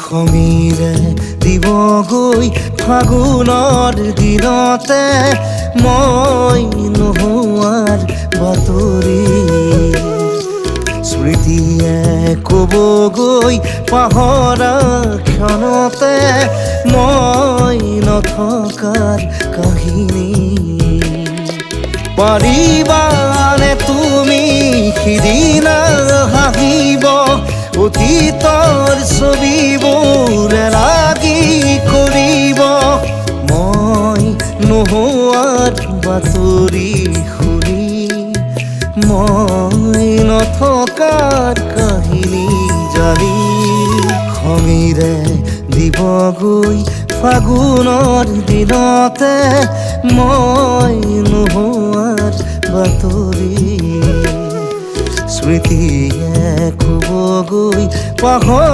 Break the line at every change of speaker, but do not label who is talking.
খঙিৰে দিবগৈ ফাগুনৰ দিনতে মই নোহোৱাৰ বাতৰি স্মৃতিয়ে ক'বগৈ পাহৰা ক্ষণতে মই নথকাৰ কাহিনী পাৰিবানে তুমি সিদিনা হাঁহিব অতীতৰ ছবিবোৰ লাগি কৰিব মই নোহোৱাৰ বাতৰি শুনি মই নথকাৰ কাহিনী জানি খঙিৰে দিবগৈ ফাগুনৰ দিনতে মই নোহোৱাৰ বাতৰি স্মৃতিয়ে ক'বগৈ পাহৰা